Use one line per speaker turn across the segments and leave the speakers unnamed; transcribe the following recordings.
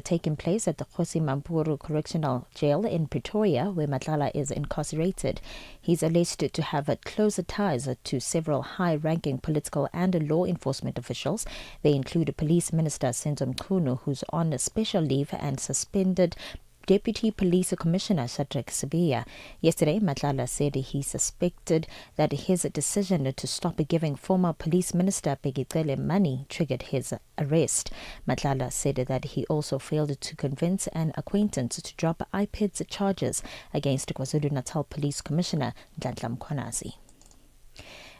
taking place at the Kgosi Mampuru Correctional Jail in Pretoria, where Matlala is incarcerated. He's alleged to have closer ties to several high-ranking political and law enforcement officials. They include Police Minister Senzo Mchunu, who's on a special leave, and suspended Deputy Police Commissioner Shadrack Sibiya. Yesterday, Matlala said he suspected that his decision to stop giving former Police Minister Bheki money triggered his arrest. Matlala said that he also failed to convince an acquaintance to drop IPID's charges against KwaZulu-Natal Police Commissioner Nhlanhla Mkhwanazi.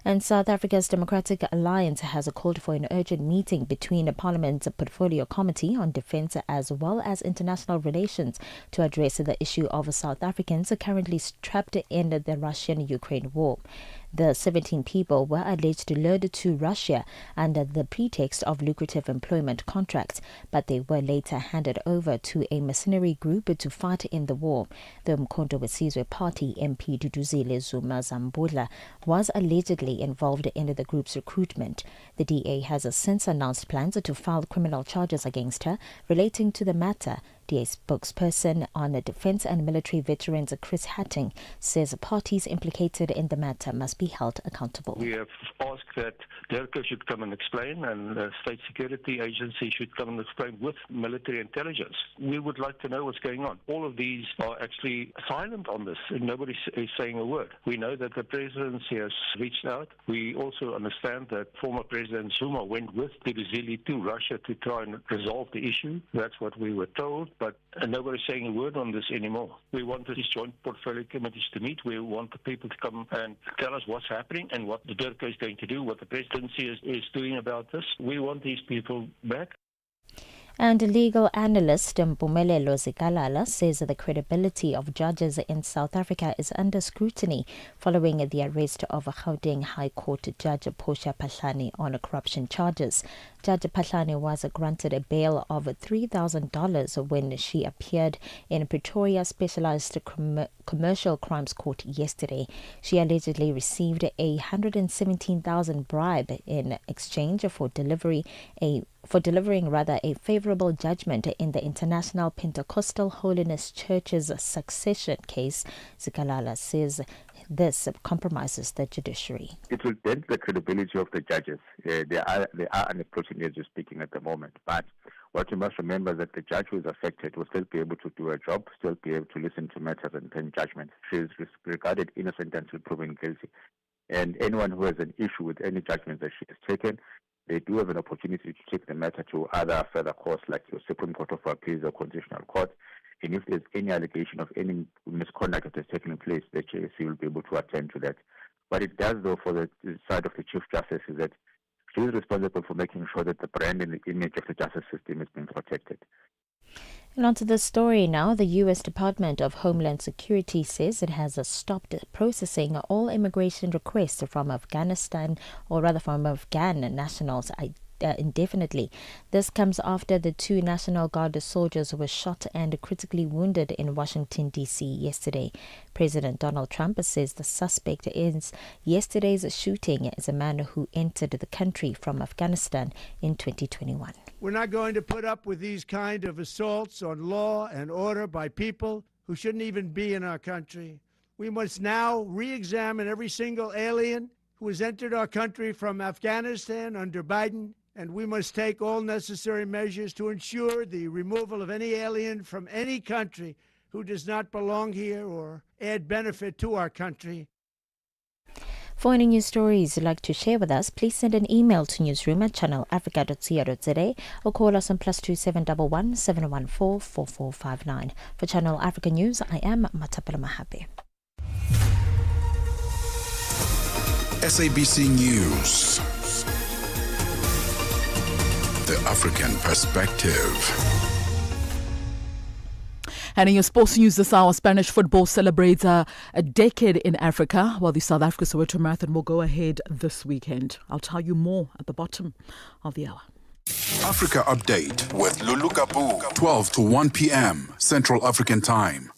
And South Africa's Democratic Alliance has called for an urgent meeting between the Parliament's Portfolio Committee on Defence as well as International Relations to address the issue of South Africans currently trapped in the Russian-Ukraine war. The 17 people were alleged lured to Russia under the pretext of lucrative employment contracts, but they were later handed over to a mercenary group to fight in the war. The Umkhonto weSizwe Party MP Duduzile Zuma Zambula was allegedly involved in the group's recruitment. The DA has since announced plans to file criminal charges against her relating to the matter. DA spokesperson on Defence and Military Veterans Chris Hatting says parties implicated in the matter must be held accountable.
We have asked that DERCO should come and explain, and the State Security Agency should come and explain with military intelligence. We would like to know what's going on. All of these are actually silent on this, and nobody is saying a word. We know that the presidency has reached out. We also understand that former President Zuma went with Duduzile to Russia to try and resolve the issue. That's what we were told. But nobody's saying a word on this anymore. We want these joint portfolio committees to meet. We want the people to come and tell us what's happening and what the DERCO is going to do, what the presidency is doing about this. We want these people back.
And legal analyst Mpumelelo Zikalala says the credibility of judges in South Africa is under scrutiny following the arrest of Gauteng High Court Judge Portia Phahlane on corruption charges. Judge Phahlane was granted a bail of $3,000 when she appeared in Pretoria Specialized Commercial Crimes Court yesterday. She allegedly received a $117,000 bribe in exchange for delivering a favorable judgment in the International Pentecostal Holiness Church's succession case. Zikalala says this compromises the judiciary.
It will dent the credibility of the judges. They are under scrutiny as you're speaking at the moment. But what you must remember is that the judge who is affected will still be able to do her job, still be able to listen to matters and pen judgments. She is regarded innocent until proven guilty. And anyone who has an issue with any judgment that she has taken, they do have an opportunity to take the matter to other further courts like your Supreme Court of Appeals or Constitutional Court. And if there's any allegation of any misconduct that has taken place, the JSC will be able to attend to that. What it does, though, for the side of the Chief Justice is that she is responsible for making sure that the brand and the image of the justice system is being protected.
And on to the story now. The U.S. Department of Homeland Security says it has stopped processing all immigration requests from Afghanistan, or rather from Afghan nationals, indefinitely. This comes after the 2 National Guard soldiers were shot and critically wounded in Washington, D.C. yesterday. President Donald Trump says the suspect in yesterday's shooting is a man who entered the country from Afghanistan in 2021.
We're not going to put up with these kind of assaults on law and order by people who shouldn't even be in our country. We must now re-examine every single alien who has entered our country from Afghanistan under Biden, and we must take all necessary measures to ensure the removal of any alien from any country who does not belong here or add benefit to our country.
For any news stories you'd like to share with us, please send an email to newsroom@channelafrica.co.za or call us on +2711 714 4459. For Channel Africa News, I am Matapela Mahape.
SABC News. The African Perspective.
And in your sports news this hour, Spanish football celebrates a decade in Africa, while the South Africa Soweto Marathon will go ahead this weekend. I'll tell you more at the bottom of the hour.
Africa Update with Lulu Gaboo, 12 to 1 p.m. Central African Time.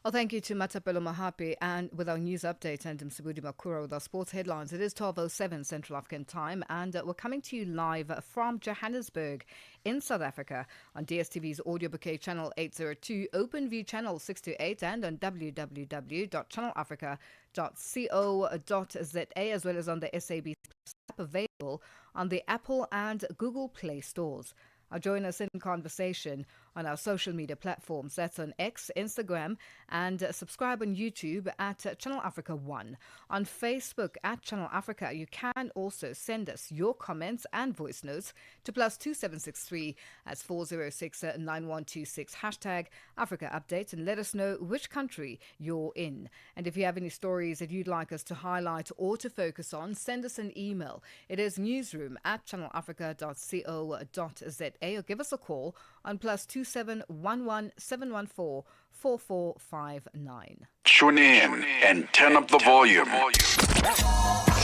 Well, thank you to Matapelo Mahapi, and with our news update, and Msibudi Makura with our sports headlines. It is 12:07 Central African time, and we're coming to you live from Johannesburg in South Africa on DSTV's audio bouquet channel 802, OpenView channel 628, and on www.channelafrica.co.za, as well as on the SABC app, available on the Apple and Google Play stores. Join us in conversation on our social media platforms. That's on X, Instagram, and subscribe on YouTube at Channel Africa 1. On Facebook at Channel Africa, you can also send us your comments and voice notes to +2763 as 406-9126 hashtag Africa Update, and let us know which country you're in. And if you have any stories that you'd like us to highlight or to focus on, send us an email. It is newsroom@channelafrica.co.za, or give us a call on +2711 714 4459.
Tune in and turn up the volume.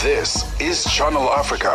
This is Channel Africa.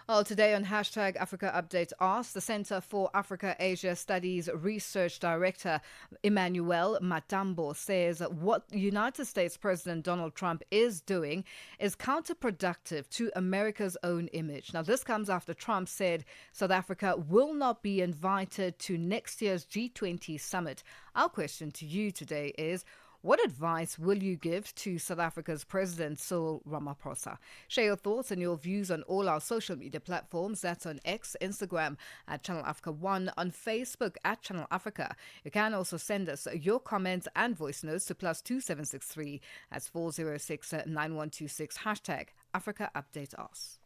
Well, today on hashtag Africa Update Ask, the Center for Africa-Asia Studies Research Director Emmanuel Matambo says what United States President Donald Trump is doing is counterproductive to America's own image. Now, this comes after Trump said South Africa will not be invited to next year's G20 summit. Our question to you today is, what advice will you give to South Africa's President Cyril Ramaphosa? Share your thoughts and your views on all our social media platforms. That's on X, Instagram at Channel Africa 1, on Facebook at Channel Africa. You can also send us your comments and voice notes to +2763 as 406-9126 hashtag Africa Update Us.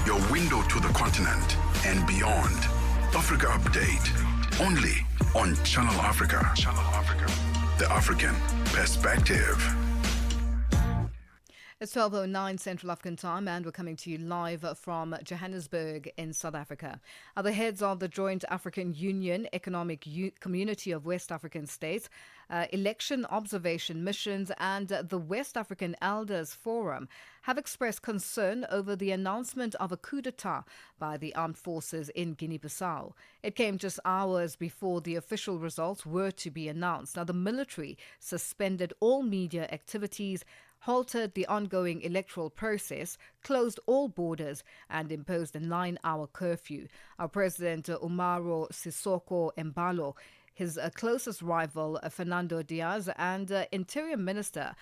Your window to the continent and beyond. Africa Update. Only on Channel Africa. The African Perspective.
It's 12:09 Central African time, and we're coming to you live from Johannesburg in South Africa. The heads of the Joint African Union Economic Community of West African States, Election Observation Missions, and the West African Elders Forum have expressed concern over the announcement of a coup d'etat by the armed forces in Guinea-Bissau. It came just hours before the official results were to be announced. Now, the military suspended all media activities, halted the ongoing electoral process, closed all borders, and imposed a 9-hour curfew. Our President Umaro Sisoko Embalo, his closest rival, Fernando Diaz, and Interior Minister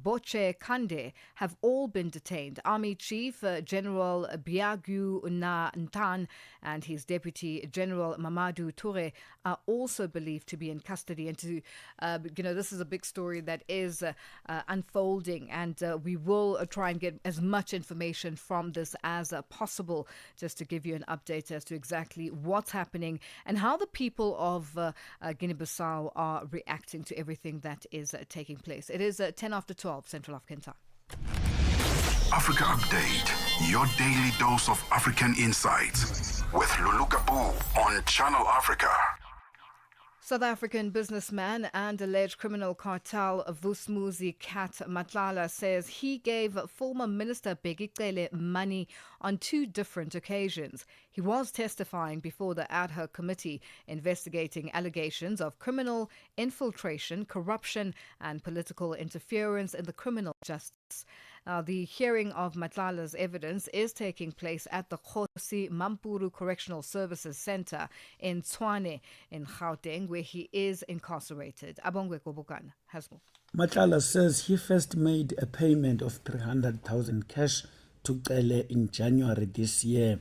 Boche Kande have all been detained. Army Chief General Biagu Ntan and his Deputy General Mamadou Toure are also believed to be in custody. And this is a big story that is unfolding, and we will try and get as much information from this as possible, just to give you an update as to exactly what's happening and how the people of Guinea-Bissau are reacting to everything that is taking place. It is 10 after 12 Central African time.
Africa Update, your daily dose of African insights with Lulu Gaboo on Channel Africa.
South African businessman and alleged criminal cartel Vusmuzi Kat Matlala says he gave former Minister Bheki money on 2 different occasions. He was testifying before the ad hoc committee investigating allegations of criminal infiltration, corruption, and political interference in the criminal justice. The hearing of Matlala's evidence is taking place at the Khosi Mampuru Correctional Services Center in Tshwane in Gauteng, where he is incarcerated. Abongwe Kobokana has more.
Matlala says he first made a payment of 300,000 cash to Cele in January this year.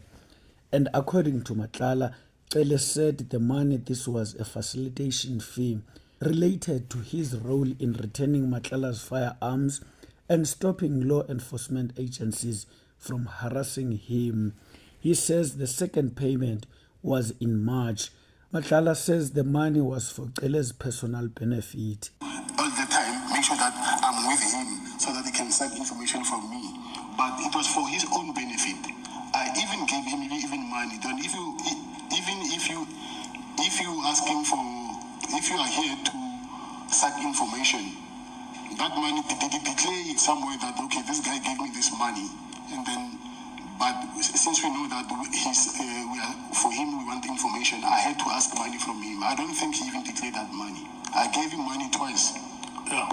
And according to Matlala, Cele said the money, this was a facilitation fee related to his role in returning Matlala's firearms and stopping law enforcement agencies from harassing him. He says the second payment was in March. Matlala says the money was for Cele's personal benefit.
All the time, make sure that I'm with him so that he can seek information from me. But it was for his own benefit. I even gave him even money. Then if you ask him for, if you are here to seek information, that money, they declare it somewhere that, okay, this guy gave me this money. And then, but since we know that for him, we want information, I had to ask money from him. I don't think he even declared that money. I gave him money twice.
Yeah.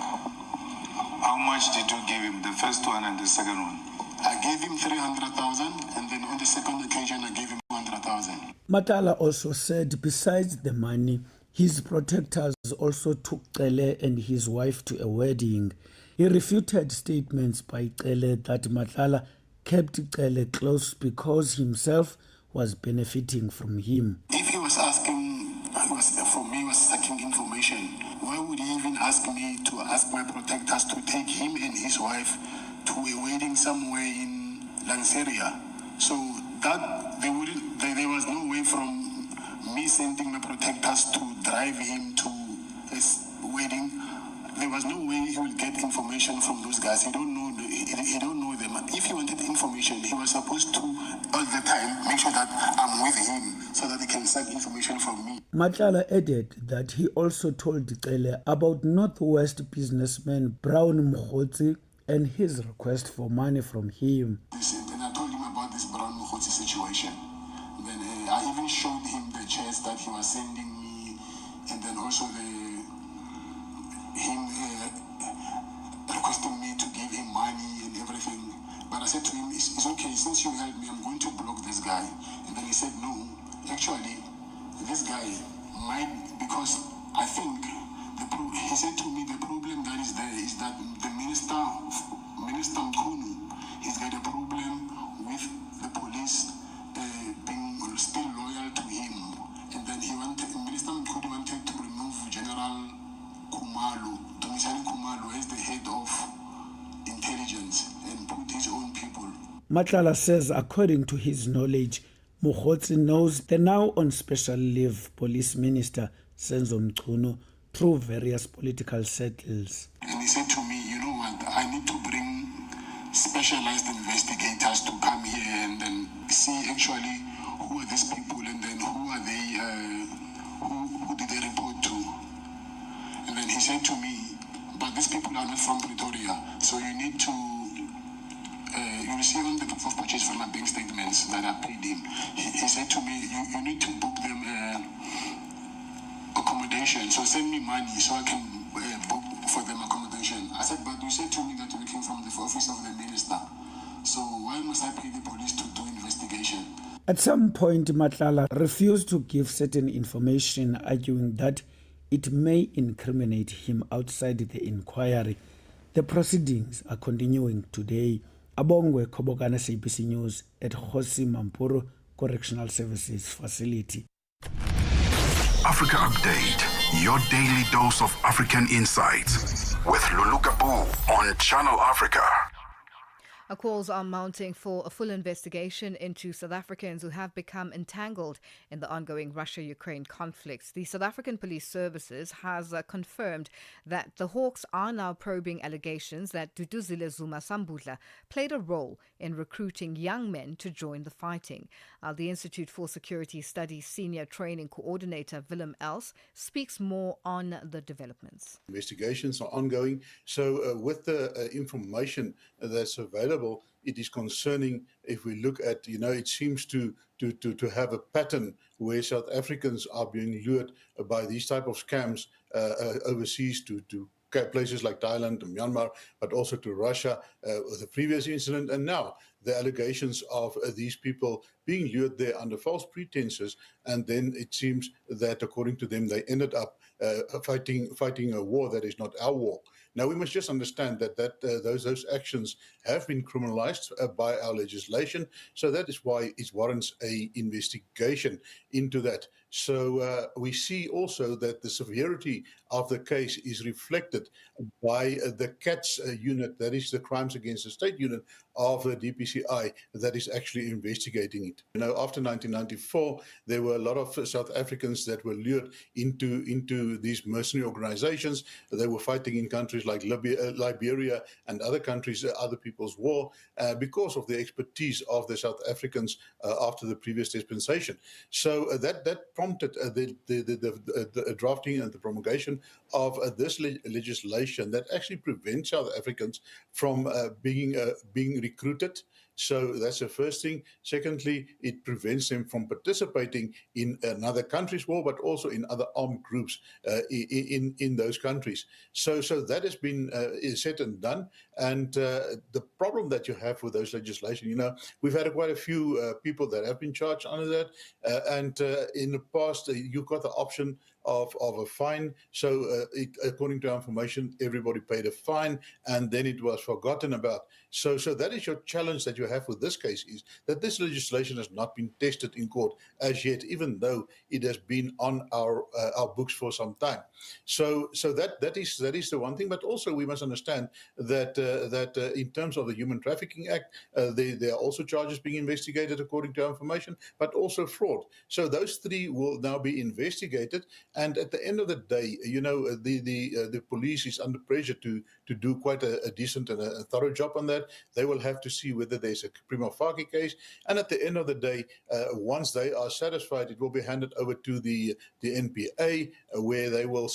How much did you give him, the first one and the second one?
I gave him 300,000, and then on the second occasion, I gave him 200,000.
Matala also said besides the money, his protectors also took Cele and his wife to a wedding. He refuted statements by Cele that Matala kept Cele close because himself was benefiting from him.
If he was asking for me, was seeking information, why would he even ask me to ask my protectors to take him and his wife to a wedding somewhere in Lanseria? So that there was no way from me sending my protectors to drive him to his wedding. There was no way he will get information from those guys. He don't know them. If he wanted information, he was supposed to all the time make sure that I'm with him so that he can seek information from me.
Matala added that he also told Cele about Northwest businessman Brown Mkhotsi and his request for money from him.
Then I told him about this Brown Mkhotsi situation. Then I even showed him the checks that he was sending me, and then also him requesting me to give him money and everything. But I said to him, it's okay, since you helped me, I'm going to block this guy. And then he said, no, actually, this guy might, because I think, he said to me, the problem that is there is that the Minister Mkhunu, he's got a problem with the police being still loyal to him. And then Minister Mkhunu wanted to remove General Khumalo, Domisani Khumalo, as the head of intelligence and put his own people.
Matala says, according to his knowledge, Mkhotsi knows the now on special leave police minister Senzo Mchunu through various political circles.
And he said to me, you know what, I need to bring specialized investigators to come here and then see actually who are these people and then who are they, who did they report to. And then he said to me, but these people are not from Pretoria, so you need to, you will see on the proof of purchase from my bank statements that I paid him. He said to me, you need to book them accommodation, so send me money so I can book for them accommodation. I said, but you said to me that you came from the office of the minister, so why must I pay the police to do investigation?
At some point, Matlala refused to give certain information, arguing that it may incriminate him outside the inquiry. The proceedings are continuing today. Abongwe Kobokana, CBC News at Hosi Mampuru Correctional Services Facility.
Africa Update, your daily dose of African insights with Lulu Gaboo on Channel Africa.
Calls are mounting for a full investigation into South Africans who have become entangled in the ongoing Russia-Ukraine conflict. The South African Police Services has confirmed that the Hawks are now probing allegations that Duduzile Zuma Sambudla played a role in recruiting young men to join the fighting. The Institute for Security Studies Senior Training Coordinator Willem Els speaks more on the developments.
Investigations are ongoing, so with the information that's available, it is concerning if we look at, it seems to have a pattern where South Africans are being lured by these type of scams overseas to places like Thailand and Myanmar, but also to Russia with the previous incident, and now the allegations of these people being lured there under false pretenses, and then it seems that according to them they ended up fighting a war that is not our war. Now, we must just understand that those actions have been criminalized by our legislation, so that is why it warrants a investigation into that. So we see also that the severity of the case is reflected by the CATS unit, that is the Crimes Against the State unit of the DPCI, that is actually investigating it. After 1994, there were a lot of South Africans that were lured into these mercenary organizations. They were fighting in countries like Liberia and other countries, other people's war, because of the expertise of the South Africans after the previous dispensation. So that prompted the drafting and the promulgation of this legislation that actually prevents South Africans from being recruited So that's the first thing. Secondly, it prevents them from participating in another country's war, but also in other armed groups in those countries. So that has been said and done. And the problem that you have with those legislation, we've had quite a few people that have been charged under that. And in the past, you got the option of a fine. So according to our information, everybody paid a fine and then it was forgotten about. So that is your challenge that you have with this case, is that this legislation has not been tested in court as yet, even though it has been on our books for some time. So that is the one thing. But also we must understand that in terms of the Human Trafficking Act, there are also charges being investigated according to our information, but also fraud. So those three will now be investigated. And at the end of the day, the police is under pressure to do quite a decent and a thorough job on that. They will have to see whether there's a prima facie case. And at the end of the day, once they are satisfied, it will be handed over to the NPA, where they will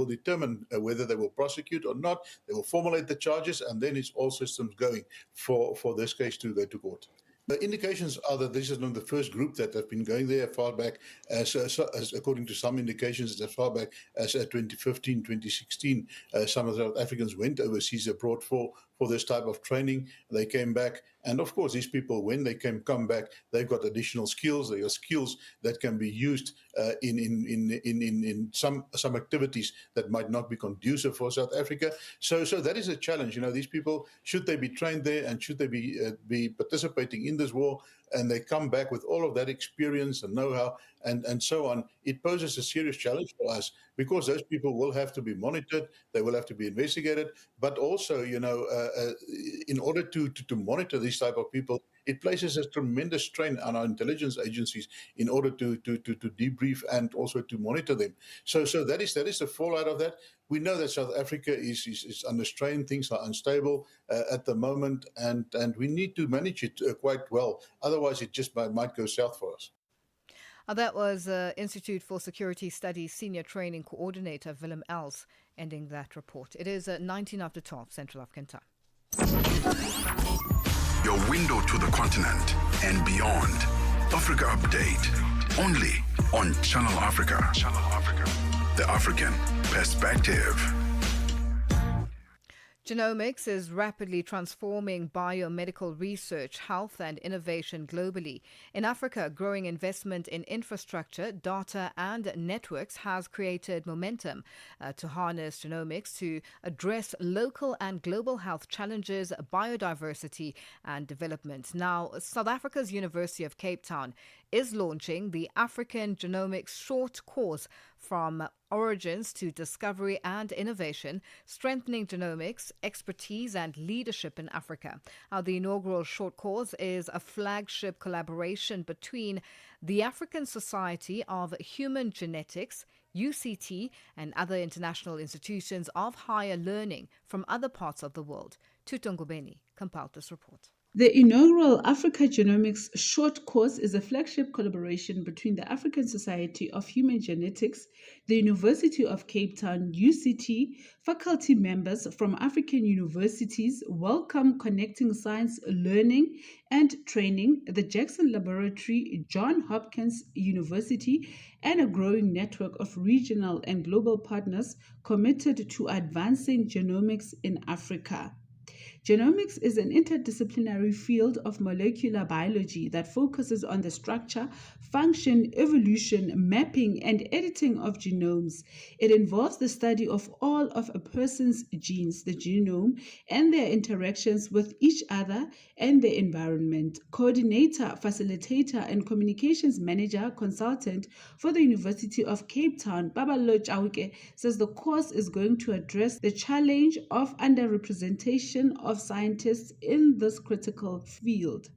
determine whether they will prosecute or not. They will formulate the charges, and then it's all systems going for this case to go to court. The indications are that this is not the first group that have been going there far back, as according to some indications, as far back as 2015, 2016. Some of the South Africans went overseas abroad for this type of training. They came back, and of course, these people, when they come back, they've got additional skills. They are skills that can be used in some activities that might not be conducive for South Africa. So that is a challenge. These people, should they be trained there and should they be participating in this war, and they come back with all of that experience and know-how and so on, it poses a serious challenge for us, because those people will have to be monitored, they will have to be investigated, but also, in order to monitor these type of people, it places a tremendous strain on our intelligence agencies in order to debrief and also to monitor them. So that is the fallout of that. We know that South Africa is under strain. Things are unstable at the moment, and we need to manage it quite well. Otherwise, it just might go south for us.
That was Institute for Security Studies Senior Training Coordinator Willem Els ending that report. It is 19 after 12 Central African Time.
Your window to the continent and beyond. Africa Update. Only on Channel Africa. Channel Africa. The African Perspective.
Genomics is rapidly transforming biomedical research, health and innovation globally. In Africa, growing investment in infrastructure, data and networks has created momentum to harness genomics to address local and global health challenges, biodiversity and development. Now, South Africa's University of Cape Town is launching the African Genomics Short Course from Origins to Discovery and Innovation, Strengthening Genomics, Expertise and Leadership in Africa. The inaugural short course is a flagship collaboration between the African Society of Human Genetics, UCT, and other international institutions of higher learning from other parts of the world. Tutongobeni compiled this report.
The inaugural Africa Genomics Short Course is a flagship collaboration between the African Society of Human Genetics, the University of Cape Town, UCT, faculty members from African universities, Wellcome Connecting Science Learning and Training, the Jackson Laboratory, Johns Hopkins University, and a growing network of regional and global partners committed to advancing genomics in Africa. Genomics is an interdisciplinary field of molecular biology that focuses on the structure, function, evolution, mapping, and editing of genomes. It involves the study of all of a person's genes, the genome, and their interactions with each other and the environment. Coordinator, facilitator, and communications manager consultant for the University of Cape Town, Babalo Chauke, says the course is going to address the challenge of underrepresentation of scientists in this critical field.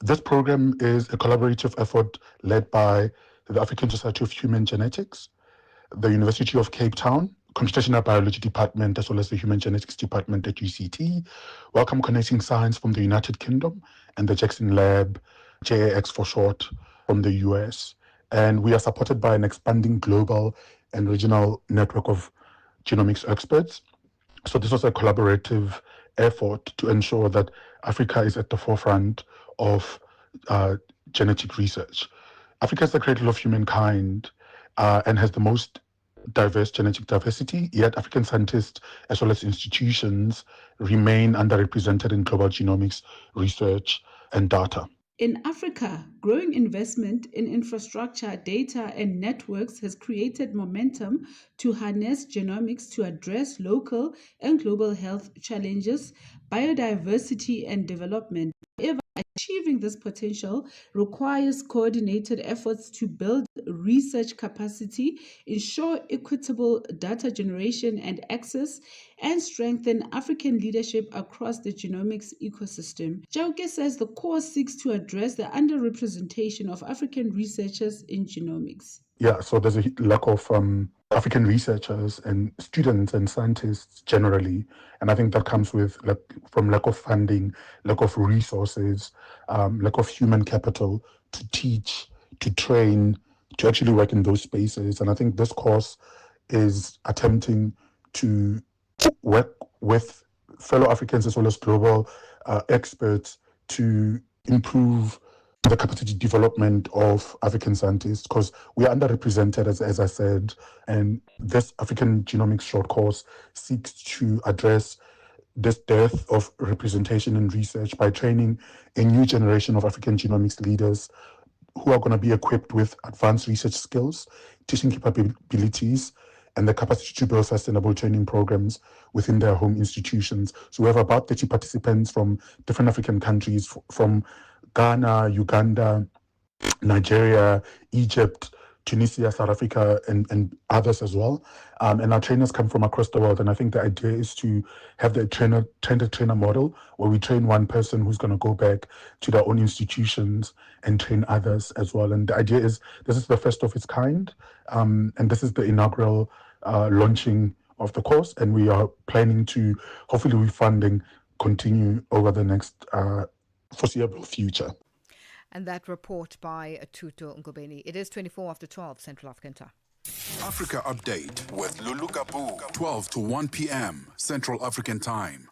This program is a collaborative effort led by the African Society of Human Genetics, the University of Cape Town, Computational Biology Department, as well as the Human Genetics Department at UCT, Wellcome Connecting Science from the United Kingdom, and the Jackson Lab, JAX for short, from the US. And we are supported by an expanding global and regional network of genomics experts. So this was a collaborative effort to ensure that Africa is at the forefront of genetic research. Africa is the cradle of humankind and has the most diverse genetic diversity, yet African scientists as well as institutions remain underrepresented in global genomics research and data.
In Africa, growing investment in infrastructure, data, and networks has created momentum to harness genomics to address local and global health challenges, biodiversity, and development. However, achieving this potential requires coordinated efforts to build research capacity, ensure equitable data generation and access, and strengthen African leadership across the genomics ecosystem. Jauke says the course seeks to address the underrepresentation of African researchers in genomics.
Yeah, so there's a lack of African researchers and students and scientists generally, and I think that comes with from lack of funding, lack of resources, lack of human capital to teach, to train, to actually work in those spaces. And I think this course is attempting to work with fellow Africans as well as global experts to improve the capacity development of African scientists, because we are underrepresented, as I said, and this African Genomics short course seeks to address this dearth of representation in research by training a new generation of African genomics leaders who are going to be equipped with advanced research skills, teaching capabilities, and the capacity to build sustainable training programs within their home institutions. So we have about 30 participants from different African countries, from Ghana, Uganda, Nigeria, Egypt, Tunisia, South Africa, and others as well. And our trainers come from across the world. And I think the idea is to have the trainer model, where we train one person who's going to go back to their own institutions and train others as well. And the idea is this is the first of its kind. And this is the inaugural launching of the course. And we are planning to, hopefully with funding, continue over the next foreseeable future.
And that report by Tuto Ngobeni. It is 24 after 12 Central African Time.
Africa Update with Lulu Gaboo, 12 to 1 p.m. Central African Time.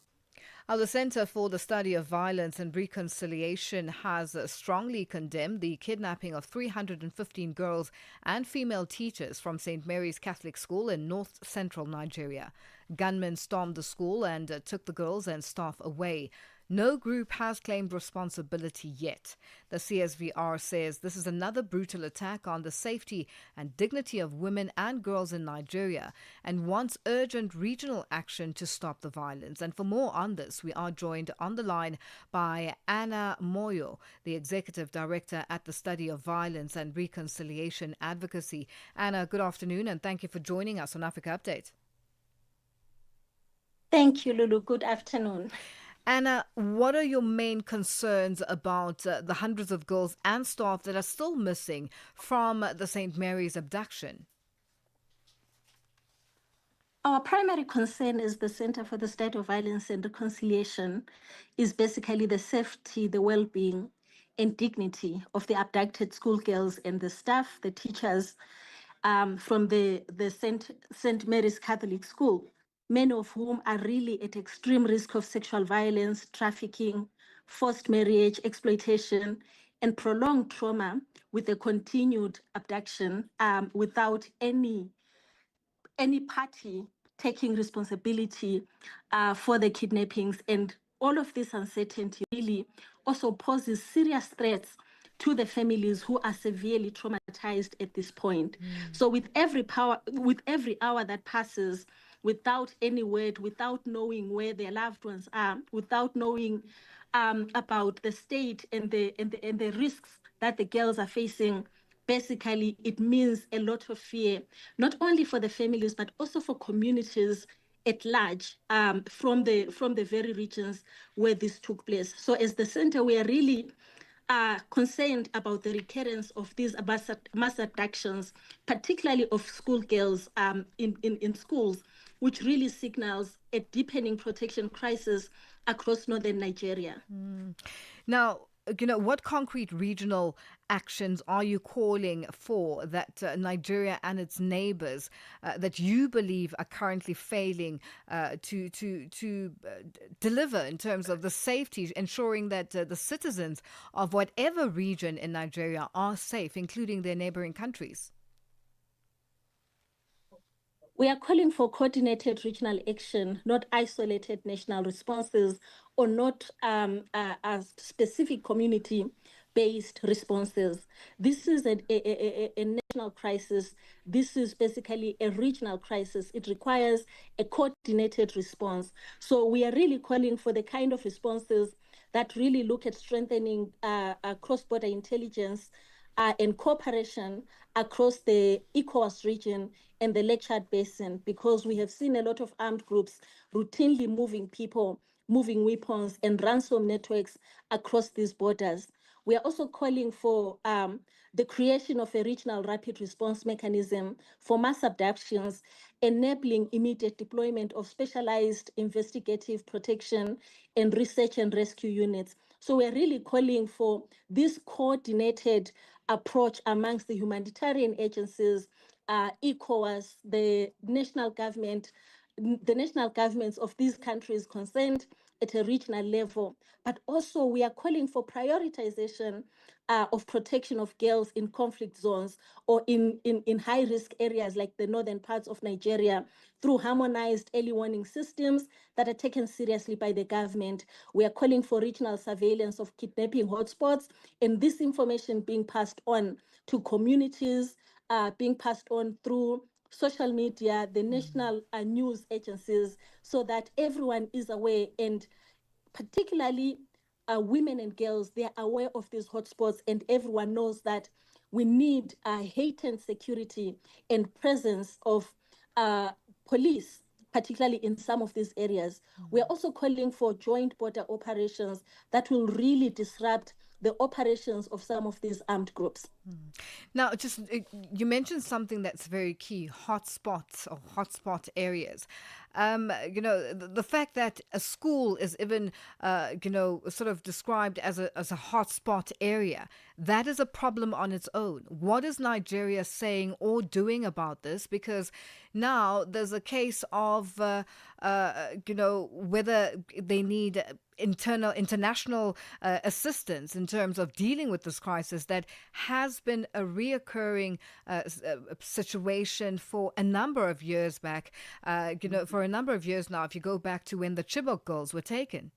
The Center for the Study of Violence and Reconciliation has strongly condemned the kidnapping of 315 girls and female teachers from St. Mary's Catholic School in north central Nigeria. Gunmen stormed the school and took the girls and staff away. No group has claimed responsibility yet. The CSVR says this is another brutal attack on the safety and dignity of women and girls in Nigeria and wants urgent regional action to stop the violence. And for more on this, we are joined on the line by Anna Moyo, the Executive Director at the Study of Violence and Reconciliation Advocacy. Anna, good afternoon, and thank you for joining us on Africa Update.
Thank you, Lulu. Good afternoon.
Anna, what are your main concerns about the hundreds of girls and staff that are still missing from the St. Mary's abduction?
Our primary concern as the Center for the Study of Violence and Reconciliation is basically the safety, the well-being, and dignity of the abducted schoolgirls and the staff, the teachers from the St. Mary's Catholic School, many of whom are really at extreme risk of sexual violence, trafficking, forced marriage, exploitation, and prolonged trauma with a continued abduction without any party taking responsibility for the kidnappings. And all of this uncertainty really also poses serious threats to the families who are severely traumatized at this point. So with every hour that passes without any word, without knowing where their loved ones are, without knowing about the state and the risks that the girls are facing, basically it means a lot of fear, not only for the families but also for communities at large from the very regions where this took place. So as the center, we are really concerned about the recurrence of these mass abductions, particularly of schoolgirls in schools, which really signals a deepening protection crisis across northern Nigeria.
Now, what concrete regional actions are you calling for that Nigeria and its neighbors that you believe are currently failing to deliver in terms of the safety, ensuring that the citizens of whatever region in Nigeria are safe, including their neighboring countries?
We are calling for coordinated regional action, not isolated national responses or not specific community-based responses. This is a national crisis. This is basically a regional crisis. It requires a coordinated response. So we are really calling for the kind of responses that really look at strengthening cross-border intelligence and cooperation across the ECOWAS region and the Lake Chad Basin, because we have seen a lot of armed groups routinely moving people, moving weapons and ransom networks across these borders. We are also calling for the creation of a regional rapid response mechanism for mass abductions, enabling immediate deployment of specialized investigative protection and research and rescue units. So we're really calling for this coordinated approach amongst the humanitarian agencies, ECOWAS, the national governments of these countries concerned at a regional level. But also we are calling for prioritization of protection of girls in conflict zones or in high-risk areas like the northern parts of Nigeria through harmonized early warning systems that are taken seriously by the government. We are calling for regional surveillance of kidnapping hotspots and this information being passed on to communities, being passed on through social media, the national news agencies, so that everyone is aware, and particularly women and girls, they are aware of these hotspots, and everyone knows that we need heightened security and presence of police, particularly in some of these areas. We are also calling for joint border operations that will really disrupt the operations of some of these armed groups.
Now, you mentioned something that's very key: hotspots or hotspot areas. The fact that a school is even, sort of described as a hotspot area, that is a problem on its own. What is Nigeria saying or doing about this? Because now there's a case of, whether they need international assistance in terms of dealing with this crisis that has been a reoccurring situation for a number of years back, for a number of years now, if you go back to when the Chibok girls were taken.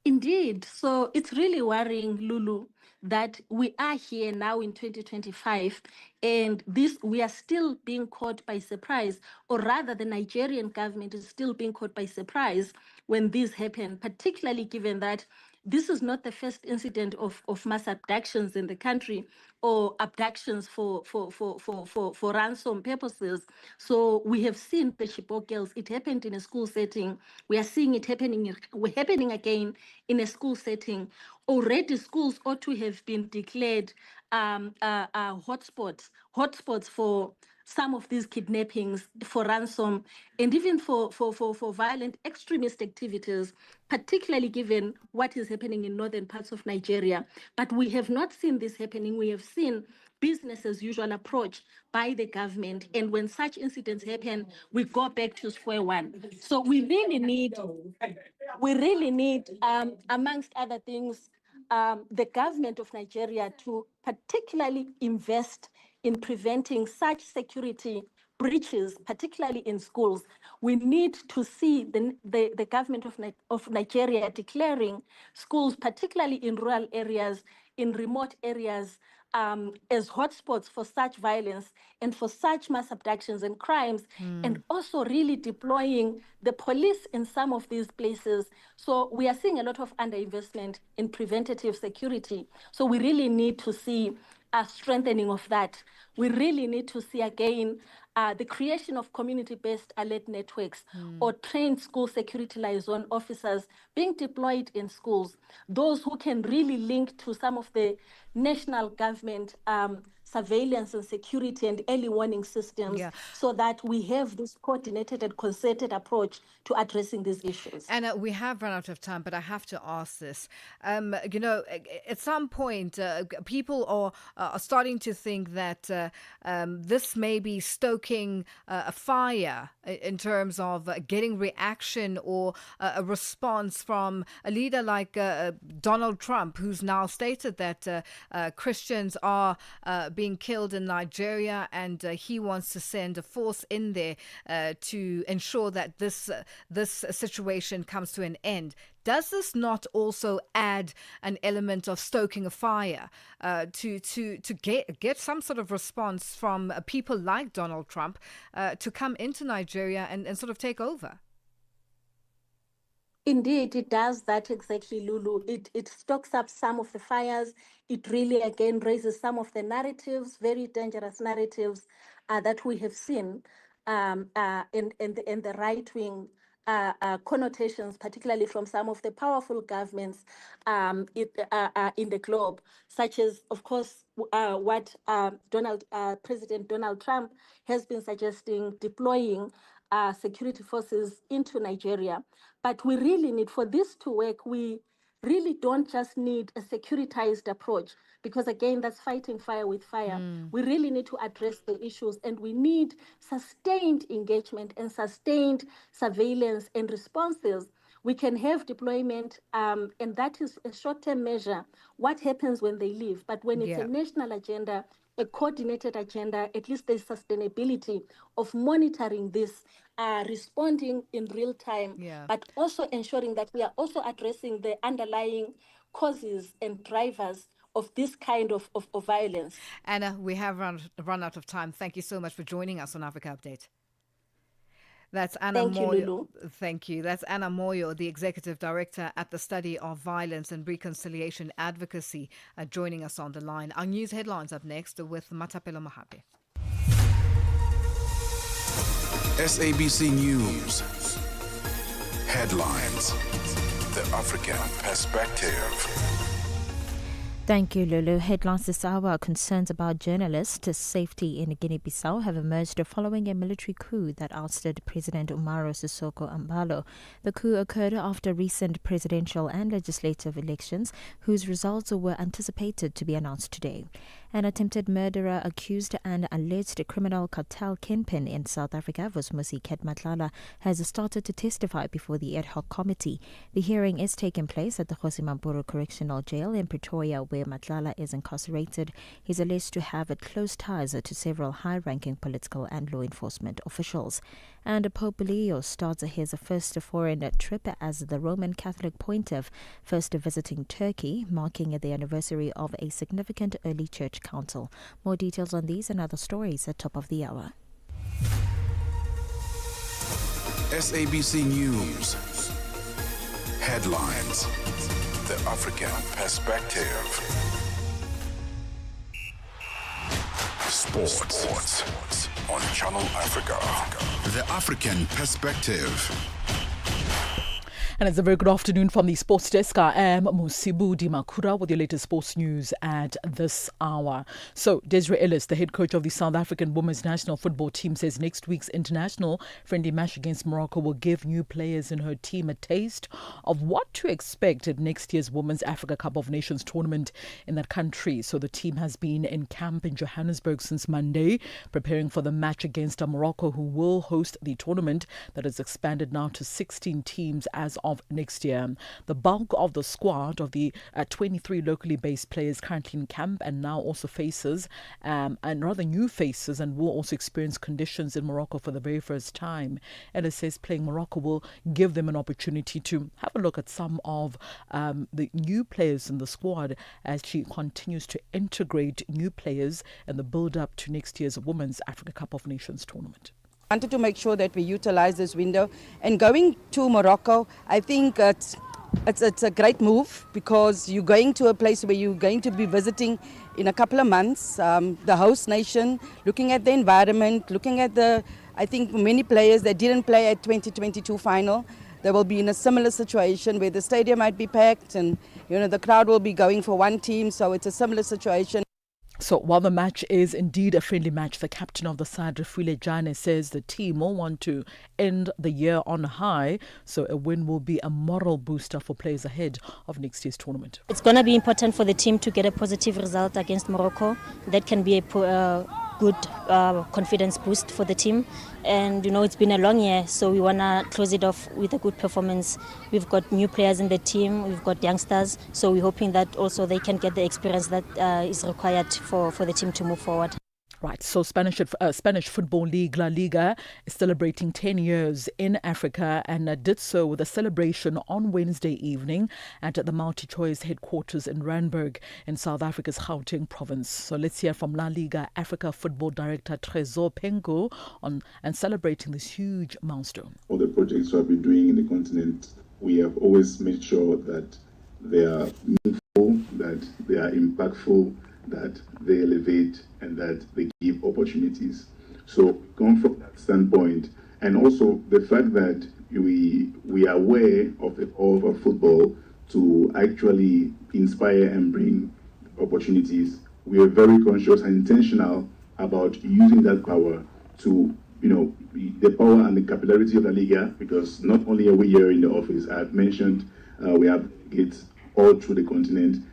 Indeed. So it's really worrying, Lulu, that we are here now in 2025 and we are still being caught by surprise, or rather the Nigerian government is still being caught by surprise when this happened, particularly given that this is not the first incident of mass abductions in the country or abductions for ransom purposes. So we have seen the Chibok girls. It happened in a school setting. We are seeing it happening again in a school setting. Already schools ought to have been declared hotspots for some of these kidnappings, for ransom, and even for violent extremist activities, particularly given what is happening in northern parts of Nigeria. But we have not seen this happening. We have seen business as usual approach by the government. And when such incidents happen, we go back to square one. So we really need, amongst other things, the government of Nigeria to particularly invest in preventing such security breaches, particularly in schools. We need to see the government of Nigeria declaring schools, particularly in rural areas, in remote areas, as hotspots for such violence and for such mass abductions and crimes, and also really deploying the police in some of these places. So we are seeing a lot of underinvestment in preventative security. So we really need to see a strengthening of that. We really need to see again the creation of community-based alert networks or trained school security liaison officers being deployed in schools, those who can really link to some of the national government surveillance and security and early warning systems so that we have this coordinated and concerted approach to addressing these issues.
And we have run out of time, but I have to ask this. At some point, people are starting to think that this may be stoking a fire in terms of getting reaction or a response from a leader like Donald Trump, who's now stated that Christians are being killed in Nigeria, and he wants to send a force in there to ensure that this situation comes to an end. Does this not also add an element of stoking a fire to get some sort of response from people like Donald Trump to come into Nigeria and sort of take over?
Indeed, it does that exactly, Lulu. It stokes up some of the fires. It really, again, raises some of the narratives, very dangerous narratives that we have seen in the right-wing connotations, particularly from some of the powerful governments in the globe, such as, of course, what President Donald Trump has been suggesting, deploying security forces into Nigeria. But we really need, for this to work, we really don't just need a securitized approach, because again, that's fighting fire with fire. We really need to address the issues, and we need sustained engagement and sustained surveillance and responses. We can have deployment, and that is a short-term measure. What happens when they leave? But when it's a national agenda, a coordinated agenda, at least there's sustainability of monitoring this, responding in real time, but also ensuring that we are also addressing the underlying causes and drivers of this kind of violence.
Anna, we have run out of time. Thank you so much for joining us on Africa Update. That's Anna
Thank
Moyo.
you, Lulu.
Thank you. That's Anna Moyo, the Executive Director at the Study of Violence and Reconciliation Advocacy, joining us on the line. Our news headlines up next with Matapelo Mahape.
SABC News. Headlines. The African Perspective.
Thank you, Lulu. Headlines this hour. Concerns about journalists' safety in Guinea-Bissau have emerged following a military coup that ousted President Umaro Sissoco Embalo. The coup occurred after recent presidential and legislative elections, whose results were anticipated to be announced today. An attempted murderer accused and alleged criminal cartel kingpin in South Africa, Vusmusi Matlala, has started to testify before the ad hoc committee. The hearing is taking place at the Kgosimampuru Correctional Jail in Pretoria, where Matlala is incarcerated. He's alleged to have close ties to several high-ranking political and law enforcement officials. And Pope Leo starts his first foreign trip as the Roman Catholic pontiff, first visiting Turkey, marking the anniversary of a significant early church council. More details on these and other stories at top of the hour.
SABC News. Headlines. The African Perspective. Sports on Channel Africa. The African Perspective.
And it's a very good afternoon from the sports desk. I am Musibu Dimakura with your latest sports news at this hour. So, Desiree Ellis, the head coach of the South African women's national football team, says next week's international friendly match against Morocco will give new players in her team a taste of what to expect at next year's Women's Africa Cup of Nations tournament in that country. So, the team has been in camp in Johannesburg since Monday, preparing for the match against Morocco, who will host the tournament that has expanded now to 16 teams as of next year. The bulk of the squad of the 23 locally based players currently in camp and now also faces and rather new faces, and will also experience conditions in Morocco for the very first time. Ellis says playing Morocco will give them an opportunity to have a look at some of the new players in the squad as she continues to integrate new players in the build up to next year's Women's Africa Cup of Nations tournament.
Wanted to make sure that we utilize this window, and going to Morocco, I think it's a great move, because you're going to a place where you're going to be visiting in a couple of months, the host nation, looking at the environment, looking at I think many players that didn't play at 2022 final, they will be in a similar situation where the stadium might be packed and the crowd will be going for one team, so it's a similar situation.
So while the match is indeed a friendly match, the captain of the side, Refile Jane, says the team will want to end the year on high. So a win will be a moral booster for players ahead of next year's tournament.
It's going to be important for the team to get a positive result against Morocco. That can be a good confidence boost for the team. And, it's been a long year, so we want to close it off with a good performance. We've got new players in the team, we've got youngsters, so we're hoping that also they can get the experience that is required for the team to move forward.
Right, so Spanish Football League, La Liga, is celebrating 10 years in Africa and did so with a celebration on Wednesday evening at the MultiChoice headquarters in Randburg in South Africa's Gauteng province. So let's hear from La Liga Africa Football Director Tresor Pengo on and celebrating this huge milestone.
All the projects we have been doing in the continent, we have always made sure that they are meaningful, that they are impactful, that they elevate and that they give opportunities. So come from that standpoint, and also the fact that we are aware of the power of football to actually inspire and bring opportunities. We are very conscious and intentional about using that power to, the power and the capillarity of La Liga, because not only are we here in the office, I've mentioned we have delegates all through the continent.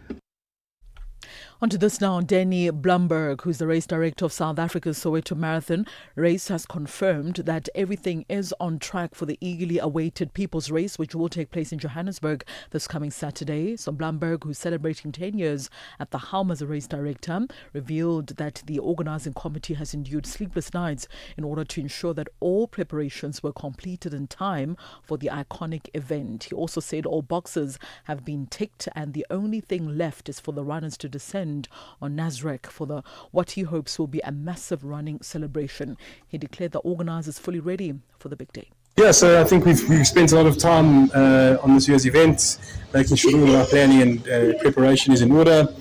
On to this now, Danny Blumberg, who's the race director of South Africa's Soweto Marathon Race, has confirmed that everything is on track for the eagerly awaited People's Race, which will take place in Johannesburg this coming Saturday. So Blumberg, who's celebrating 10 years at the helm as a race director, revealed that the organising committee has endured sleepless nights in order to ensure that all preparations were completed in time for the iconic event. He also said all boxes have been ticked and the only thing left is for the runners to descend on Nasrec for what he hopes will be a massive running celebration. He declared the organisers fully ready for the big day.
Yeah, so I think we've spent a lot of time on this year's event, making sure all of our planning and preparation is in order.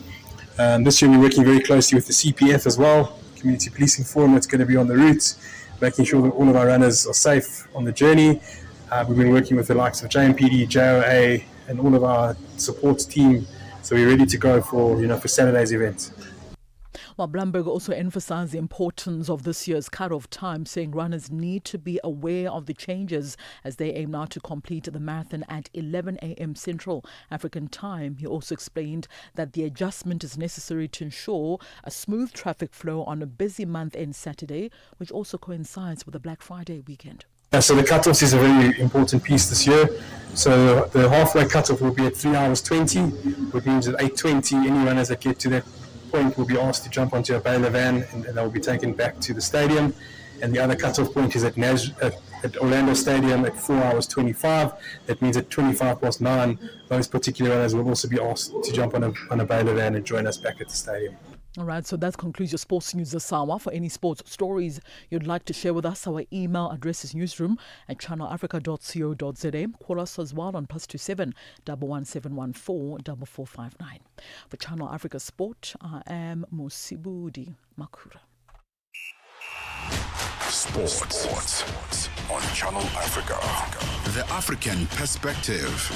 This year we're working very closely with the CPF as well, Community Policing Forum that's going to be on the route, making sure that all of our runners are safe on the journey. We've been working with the likes of JMPD, JOA and all of our support team. So we're ready to go for Saturday's event.
Well, Blumberg also emphasised the importance of this year's cut-off time, saying runners need to be aware of the changes as they aim now to complete the marathon at 11 a.m. Central African time. He also explained that the adjustment is necessary to ensure a smooth traffic flow on a busy month-end Saturday, which also coincides with the Black Friday weekend.
So the cut-off is a very important piece this year. So the halfway cut-off will be at 3 hours 20, which means at 8:20, any runners that get to that point will be asked to jump onto a baler van and they will be taken back to the stadium. And the other cut-off point is at Orlando Stadium at 4 hours 25. That means at 9:25, those particular runners will also be asked to jump on a baler van and join us back at the stadium.
All right, so that concludes your sports news this hour. For any sports stories you'd like to share with us, our email address is newsroom@channelafrica.co.za. Call us as well on +27 11714 4459. For Channel Africa Sport, I am Musibudi Makura.
Sports on Channel Africa. The African Perspective.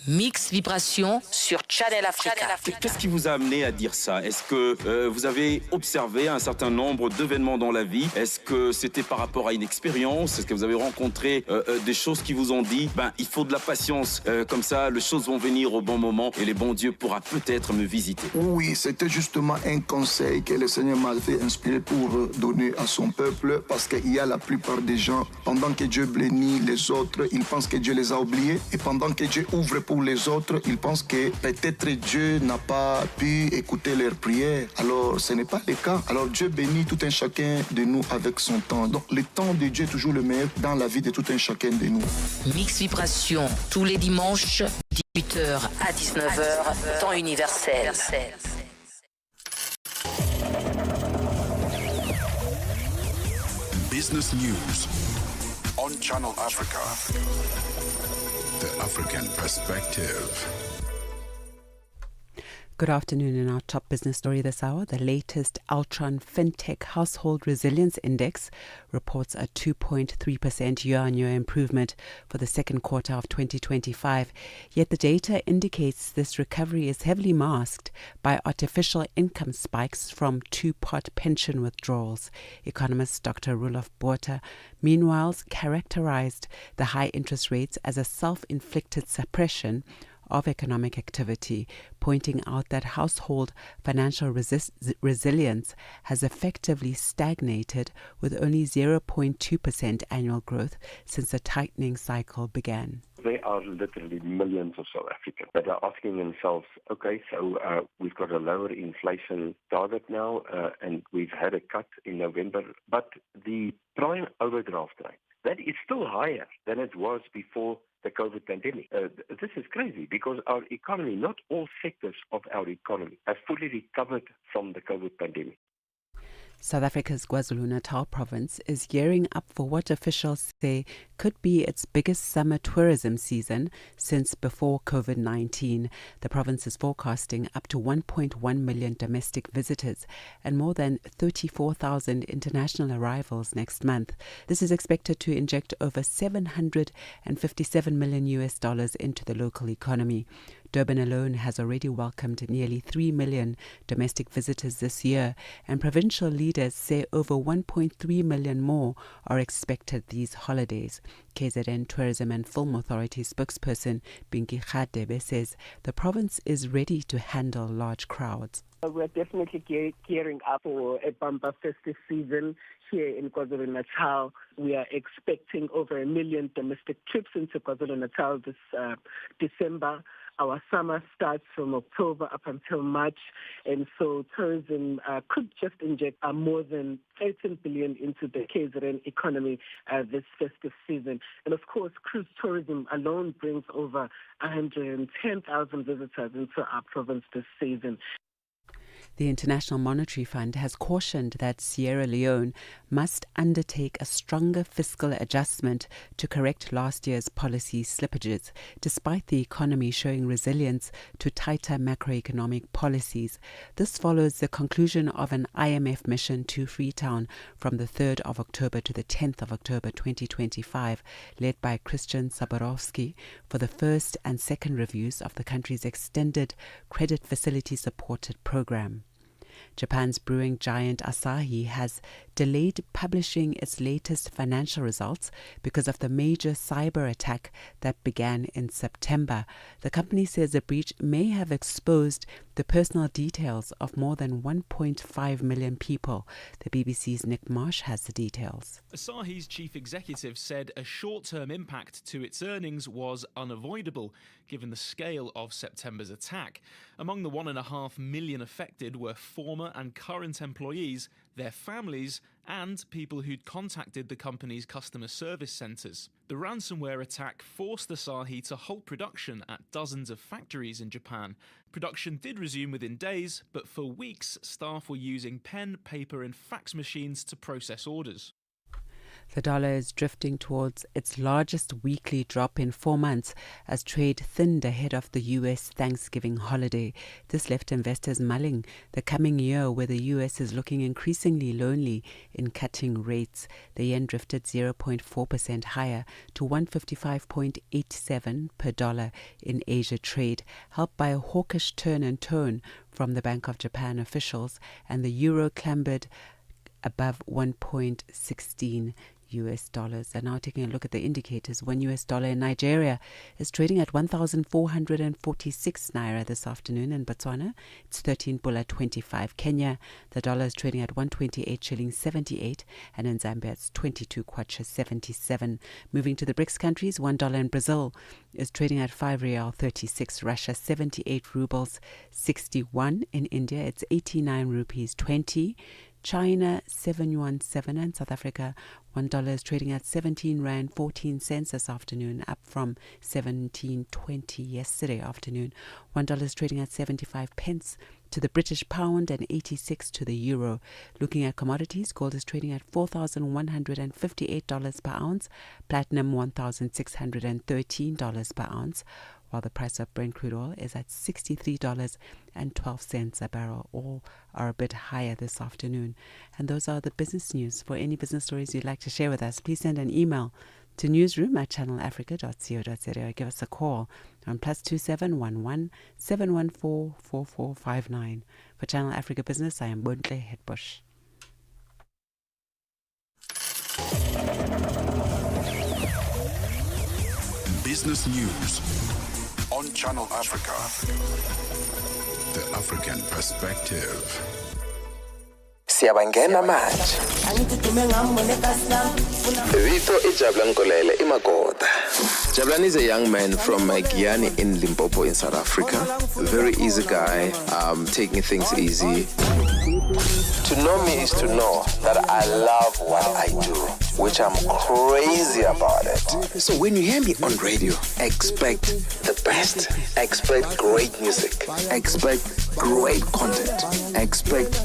Mix Vibration sur Channel Africa.
Qu'est-ce qui vous a amené à dire ça? Est-ce que vous avez observé un certain nombre d'événements dans la vie? Est-ce que c'était par rapport à une expérience? Est-ce que vous avez rencontré des choses qui vous ont dit il faut de la patience, comme ça les choses vont venir au bon moment et le bon Dieu pourra peut-être me visiter?
Oui, c'était justement un conseil que le Seigneur m'avait inspiré pour donner à son peuple, parce qu'il y a la plupart des gens, pendant que Dieu bénit les autres, ils pensent que Dieu les a oubliés, et pendant que Dieu ouvre pour les autres, ils pensent que peut-être Dieu n'a pas pu écouter leurs prières. Alors, ce n'est pas le cas. Alors, Dieu bénit tout un chacun de nous avec son temps. Donc, le temps de Dieu est toujours le meilleur dans la vie de tout un chacun de nous.
Mix Vibration, tous les dimanches, 18h à 19h, temps universel.
Business News on Channel Africa. The African Perspective.
Good afternoon. In our top business story this hour, the latest Altron FinTech Household Resilience Index reports a 2.3% year-on-year improvement for the second quarter of 2025. Yet the data indicates this recovery is heavily masked by artificial income spikes from two-part pension withdrawals. Economist Dr. Roelof Botha, meanwhile, characterized the high interest rates as a self-inflicted suppression of economic activity, pointing out that household financial resilience has effectively stagnated with only 0.2% annual growth since the tightening cycle began.
There are literally millions of South Africans that are asking themselves, okay, so we've got a lower inflation target now, and we've had a cut in November, but the prime overdraft rate, that is still higher than it was before the COVID pandemic. This is crazy because our economy, not all sectors of our economy, have fully recovered from the COVID pandemic.
South Africa's KwaZulu-Natal province is gearing up for what officials say could be its biggest summer tourism season since before COVID-19. The province is forecasting up to 1.1 million domestic visitors and more than 34,000 international arrivals next month. This is expected to inject over $757 million into the local economy. Durban alone has already welcomed nearly 3 million domestic visitors this year, and provincial leaders say over 1.3 million more are expected these holidays. KZN Tourism and Film Authority spokesperson Binki Khadebe says the province is ready to handle large crowds.
We're definitely gearing up for a bumper festive season here in KwaZulu-Natal. We are expecting over 1 million domestic trips into KwaZulu-Natal this December. Our summer starts from October up until March, and so tourism could just inject more than 13 billion into the KZN economy this festive season. And of course, cruise tourism alone brings over 110,000 visitors into our province this season.
The International Monetary Fund has cautioned that Sierra Leone must undertake a stronger fiscal adjustment to correct last year's policy slippages, despite the economy showing resilience to tighter macroeconomic policies. This follows the conclusion of an IMF mission to Freetown from the 3rd of October to the 10th of October 2025, led by Christian Saborowski for the first and second reviews of the country's extended credit facility supported program. Japan's brewing giant Asahi has delayed publishing its latest financial results because of the major cyber attack that began in September. The company says the breach may have exposed the personal details of more than 1.5 million people. The BBC's Nick Marsh has the details.
Asahi's chief executive said a short-term impact to its earnings was unavoidable, given the scale of September's attack. Among the 1.5 million affected were former and current employees, their families, and people who'd contacted the company's customer service centres. The ransomware attack forced Asahi to halt production at dozens of factories in Japan. Production did resume within days, but for weeks, staff were using pen, paper and fax machines to process orders.
The dollar is drifting towards its largest weekly drop in 4 months as trade thinned ahead of the U.S. Thanksgiving holiday. This left investors mulling the coming year, where the U.S. is looking increasingly lonely in cutting rates. The yen drifted 0.4% higher to 155.87 per dollar in Asia trade, helped by a hawkish turn and tone from the Bank of Japan officials, and the euro clambered above 1.16 US dollars. And now taking a look at the indicators, one US dollar in Nigeria is trading at 1,446 naira this afternoon. In Botswana, it's 13 pula 25. Kenya, the dollar is trading at 128 shillings 78, and in Zambia it's 22 kwacha 77. Moving to the BRICS countries, $1 in Brazil is trading at 5 real 36. Russia 78 rubles 61. In India it's 89 rupees 20. China 717, and South Africa $1 is trading at 17 rand 14 cents this afternoon, up from 17.20 yesterday afternoon. $1 is trading at 75 pence to the British pound and 86 to the euro. Looking at commodities, gold is trading at $4,158 per ounce, platinum $1,613 per ounce, while the price of Brent crude oil is at $63.12 a barrel. All are a bit higher this afternoon. And those are the business news. For any business stories you'd like to share with us, please send an email to newsroom@channelafrica.co.za or give us a call on +2711 714 4459. For Channel Africa Business, I am Bontle Hetbush.
Business news on Channel Africa. The African perspective.
Siyabangena manje. Vito Jabulani Kolele iMagoda. Jabulani is a young man from Giyani in Limpopo in South Africa. Very easy guy, taking things easy. To know me is to know that I love what I do, which I'm crazy about it. So when you hear me on radio, expect the best. Expect great music. Expect great content. Expect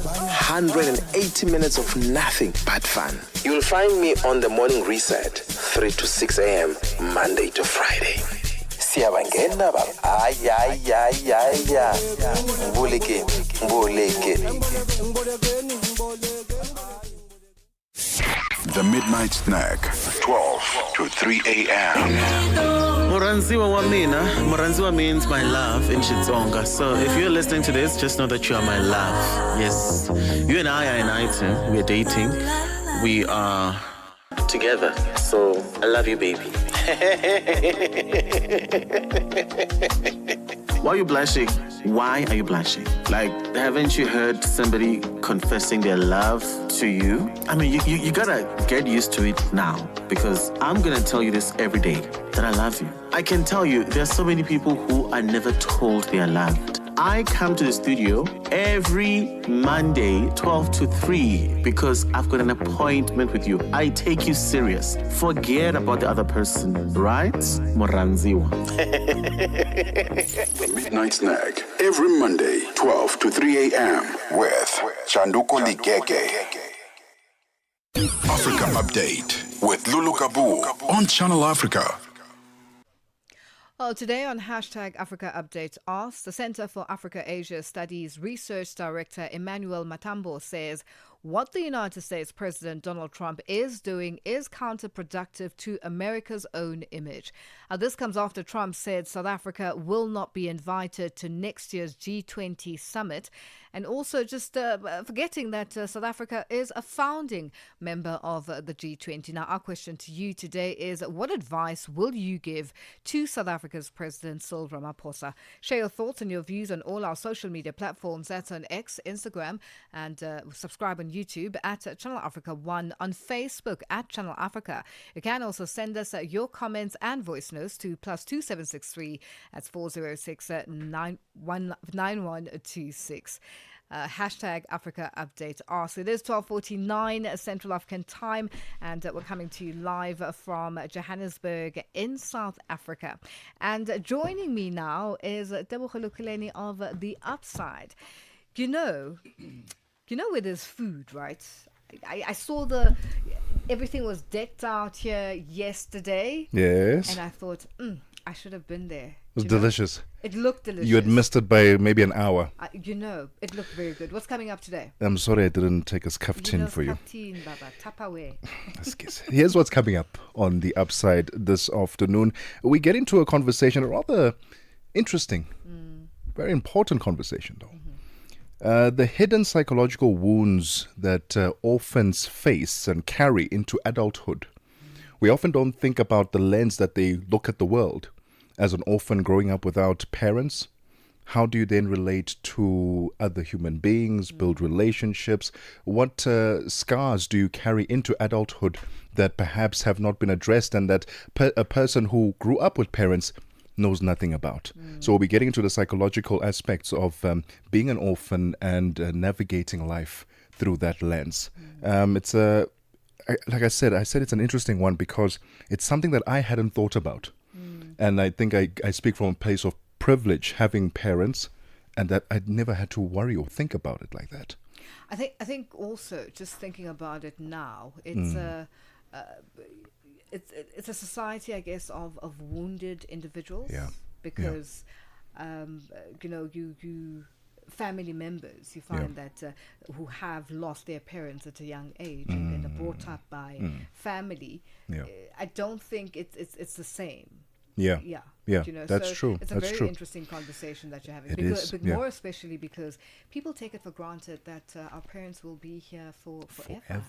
180 minutes of nothing but fun. You'll find me on the morning reset, 3 to 6 a.m., Monday to Friday. Siyabangena baba. Ay. Mbuleke.
The Midnight Snack, 12 to 3 a.m.
Moranziwa means my love in Xitsonga. So if you're listening to this, just know that you are my love. Yes. You and I are an item. We're dating. We are together. So I love you, baby. Why are you blushing? Why are you blushing? Like, haven't you heard somebody confessing their love to you? I mean, you gotta get used to it now, because I'm gonna tell you this every day, that I love you. I can tell you, there are so many people who are never told they are loved. I come to the studio every Monday, 12 to 3, because I've got an appointment with you. I take you serious. Forget about the other person, right? Moranziwa.
The Midnight Snack, every Monday, 12 to 3 a.m. with Chanduko Ligege. Africa Update with Lulu Gaboo on Channel Africa.
Well, today on Hashtag Africa Update Asks, the Center for Africa-Asia Studies Research Director Emmanuel Matambo says what the United States President Donald Trump is doing is counterproductive to America's own image. This comes after Trump said South Africa will not be invited to next year's G20 summit, and also just forgetting that South Africa is a founding member of the G20. Now, our question to you today is, what advice will you give to South Africa's President Cyril Ramaphosa? Share your thoughts and your views on all our social media platforms. That's on X, Instagram, and subscribe on YouTube at Channel Africa 1, on Facebook at Channel Africa. You can also send us your comments and voice notes to +2763. That's 406 9126. Hashtag Africa Update Ask. It is 12:49 Central African Time, and we're coming to you live from Johannesburg in South Africa. And joining me now is Tebogo Lukuleni of The Upside. You know where there's food, right? I saw everything was decked out here yesterday.
Yes.
And I thought, I should have been there.
It was delicious.
It looked delicious.
You had missed it by maybe an hour.
It looked very good. What's coming up today?
I'm sorry I didn't take a skaftin for you.
Skaftin, Baba. Tap away.
Here's what's coming up on The Upside this afternoon. We get into a conversation, a rather interesting, very important conversation, though. The hidden psychological wounds that orphans face and carry into adulthood. We often don't think about the lens that they look at the world. As an orphan growing up without parents, how do you then relate to other human beings, build relationships? What scars do you carry into adulthood that perhaps have not been addressed, and that a person who grew up with parents knows nothing about? So we'll be getting into the psychological aspects of being an orphan and navigating life through that lens. It's like I said it's an interesting one because it's something that I hadn't thought about. And I think I speak from a place of privilege, having parents, and that I'd never had to worry or think about it like that.
I think also, just thinking about it now, it's it's a society, I guess, of wounded individuals.
Yeah.
because you family members, you find that who have lost their parents at a young age and then are brought up by family. I don't think it's the same.
Yeah. That's
so
true.
It's a
That's
very
true.
interesting conversation that you're having.
It
because,
is,
more especially because people take it for granted that our parents will be here forever.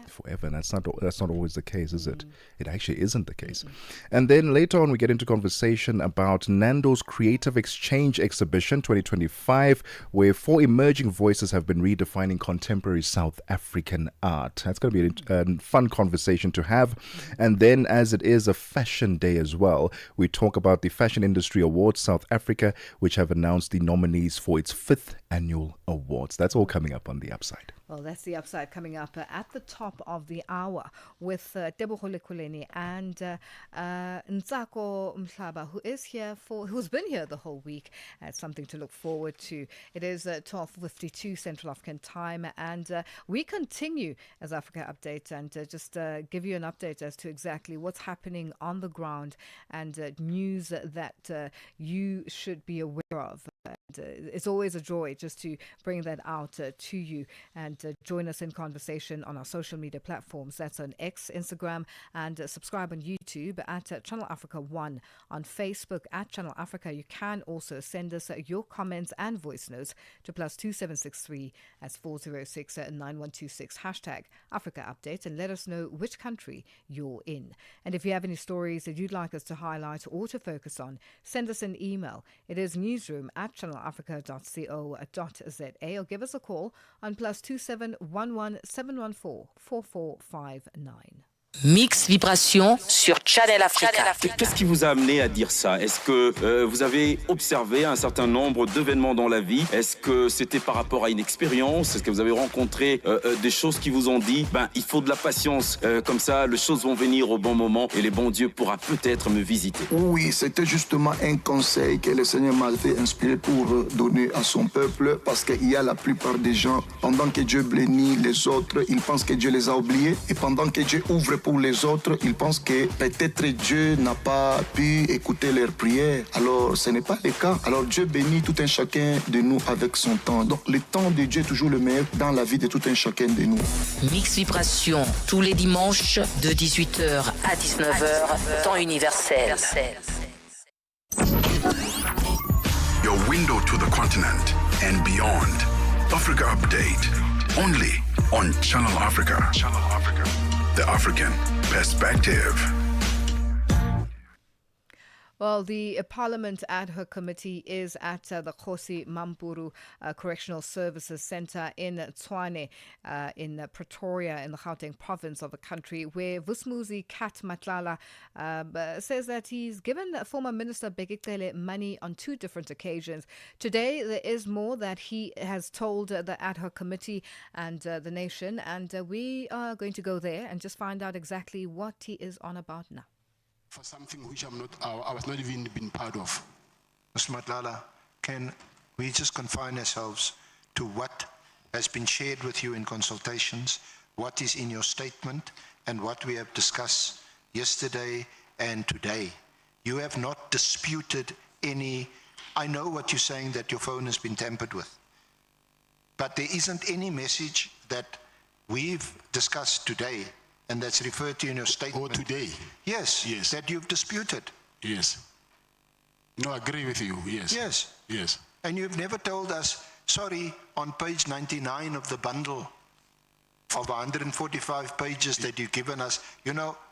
Forever. And that's not always the case, is it? It actually isn't the case. And then later on, we get into conversation about Nando's Creative Exchange Exhibition 2025, where 4 emerging voices have been redefining contemporary South African art. That's going to be a fun conversation to have. And then, as it is a fashion day as well, we talk about the Fashion Industry Awards South Africa, which have announced the nominees for its 5th annual awards. That's all coming up on The Upside.
Well, that's The Upside coming up at the top of the hour with Tebogo Lekuleni and Ntsako Mhlaba, who's been here the whole week. Something to look forward to. It is 12:52 Central African time, and we continue as Africa Update and just give you an update as to exactly what's happening on the ground and news that you should be aware of. And, it's always a joy just to bring that out to you and join us in conversation on our social media platforms. That's on X, Instagram, and subscribe on YouTube at Channel Africa 1. On Facebook at Channel Africa, you can also send us your comments and voice notes to +2763 as 406 9126 #Africa Update, and let us know which country you're in. And if you have any stories that you'd like us to highlight or to focus on, send us an email. It is newsroom@channelafrica.co.za, or give us a call on +2711 714 4459.
Mix Vibration sur Channel Africa.
Qu'est-ce qui vous a amené à dire ça? Est-ce que vous avez observé un certain nombre d'événements dans la vie? Est-ce que c'était par rapport à une expérience? Est-ce que vous avez rencontré des choses qui vous ont dit il faut de la patience, comme ça les choses vont venir au bon moment et le bon Dieu pourra peut-être me visiter?
Oui, c'était justement un conseil que le Seigneur m'a fait inspirer pour donner à son peuple, parce qu'il y a la plupart des gens, pendant que Dieu bénit les autres, ils pensent que Dieu les a oubliés, et pendant que Dieu ouvre pour les autres, ils pensent que peut-être Dieu n'a pas pu écouter leurs prières. Alors, ce n'est pas le cas. Alors, Dieu bénit tout un chacun de nous avec son temps. Donc, le temps de Dieu est toujours le meilleur dans la vie de tout un chacun de nous.
Mix Vibration, tous les dimanches de 18h à 19h, temps universel.
Your window to the continent and beyond. Africa Update. Only on Channel Africa. Channel Africa. The African Perspective.
Well, the Parliament Ad Hoc Committee is at the Kgosi Mampuru Correctional Services Centre in Tshwane, in Pretoria, in the Gauteng province of the country, where Vusmuzi Kat Matlala says that he's given former Minister Begekele money on 2 different occasions. Today, there is more that he has told the Ad Hoc Committee and the nation, and we are going to go there and just find out exactly what he is on about now.
For something which I was not even been part of. Mr. Matlala, can we just confine ourselves to what has been shared with you in consultations, what is in your statement, and what we have discussed yesterday and today? You have not disputed any. I know what you're saying, that your phone has been tampered with, but there isn't any message that we've discussed today and that's referred to in your statement. Or today? Yes. Yes. That you've disputed. Yes. No, I agree with you. Yes. Yes. Yes. And you've never told us, sorry, on page 99 of the bundle of 145 pages that you've given us,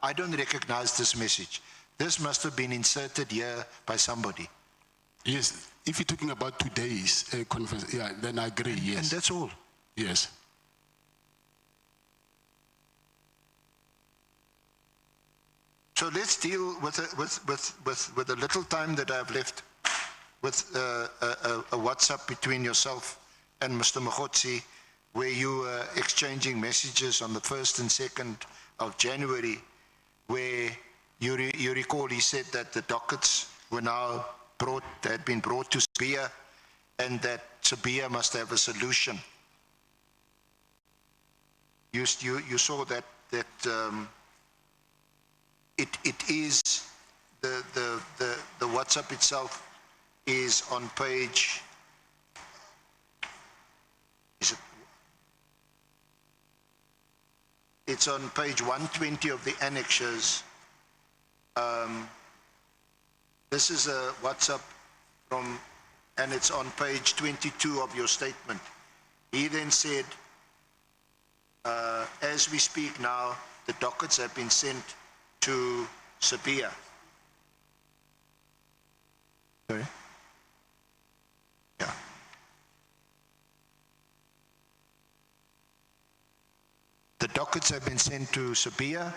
I don't recognize this message. This must have been inserted here by somebody. Yes. If you're talking about today's conference, then I agree, yes. And that's all. Yes. So let's deal with the little time that I have left with a WhatsApp between yourself and Mr. Mogotsi, where you were exchanging messages on the 1st and 2nd of January, where you recall he said that the dockets were now had been brought to Sabia, and that Sabia must have a solution. You saw that it is the WhatsApp itself is on page, it's on page 120 of the annexures. This is a WhatsApp from, and it's on page 22 of your statement. He then said, as we speak now, the dockets have been sent to Sabia. Sorry? Yeah. The dockets have been sent to Sabia,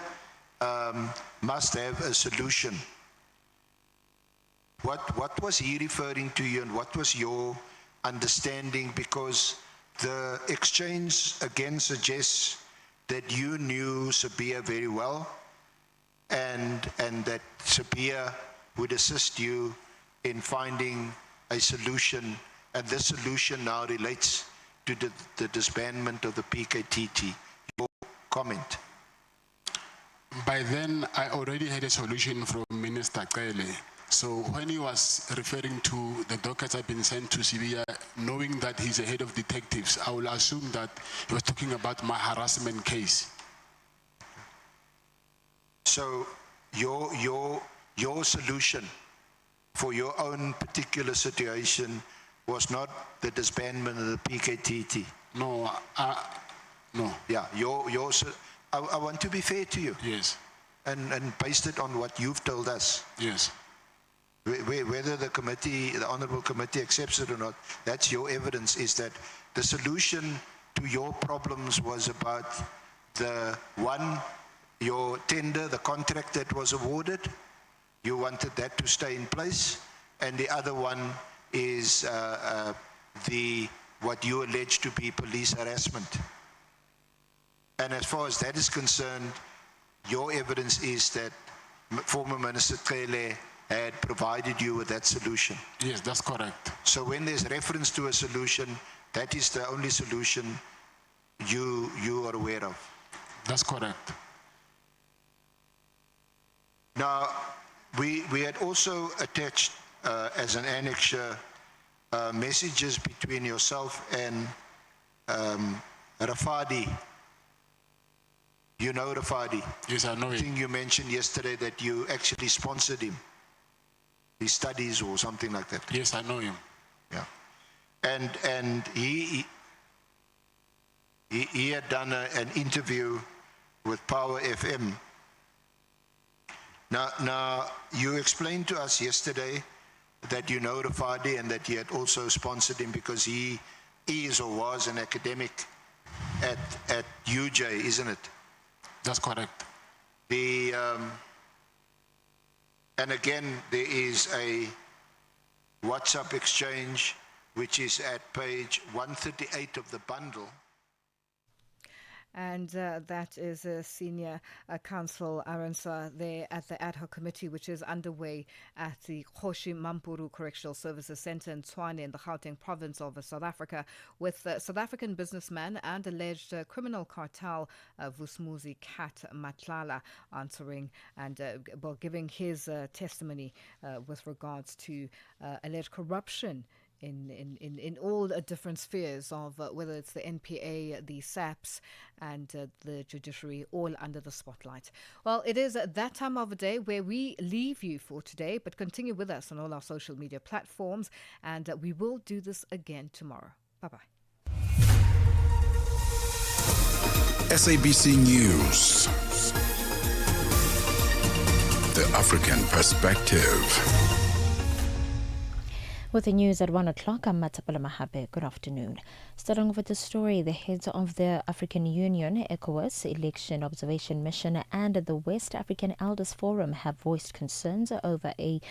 must have a solution. What was he referring to you, and what was your understanding? Because the exchange again suggests that you knew Sabia very well, and that Sabia would assist you in finding a solution, and this solution now relates to the disbandment of the PKTT. Your comment?
By then, I already had a solution from Minister Kele. So when he was referring to the dockets have been sent to Sibia, knowing that he's a head of detectives, I will assume that he was talking about my harassment case.
So your solution for your own particular situation was not the disbandment of the PKTT?
No, no.
Yeah, I want to be fair to you.
Yes.
And based it on what you've told us.
Yes.
Whether the committee, the honourable committee accepts it or not, that's your evidence, is that the solution to your problems was about your tender, the contract that was awarded. You wanted that to stay in place, and the other one is what you allege to be police harassment. And as far as that is concerned, your evidence is that former Minister Kele had provided you with that solution.
Yes, that's correct.
So when there's reference to a solution, that is the only solution you are aware of.
That's correct.
Now, we had also attached as an annexure messages between yourself and Rafadi. You know Rafadi?
Yes, I know him.
I think you mentioned yesterday that you actually sponsored him. His studies or something like that.
Yes, I know him.
Yeah. And he had done an interview with Power FM. Now you explained to us yesterday that you know Rafadi and that you had also sponsored him because he is or was an academic at UJ, isn't it?
That's correct.
And again, there is a WhatsApp exchange which is at page 138 of the bundle.
And that is Senior Counsel Aransa there at the ad hoc committee, which is underway at the Kgoshi Mampuru Correctional Services Centre in Tshwane in the Gauteng province of South Africa, with South African businessman and alleged criminal cartel Vusumuzi Kat Matlala answering and giving his testimony with regards to alleged corruption in all different spheres of whether it's the NPA, the SAPS, and the judiciary, all under the spotlight. Well, it is that time of the day where we leave you for today, but continue with us on all our social media platforms, and we will do this again tomorrow. Bye-bye.
SABC News. The African Perspective.
With the news at 1 o'clock, I'm Matapala Mahabe. Good afternoon. Starting with the story, the heads of the African Union, ECOWAS, Election Observation Mission, and the West African Elders Forum have voiced concerns over a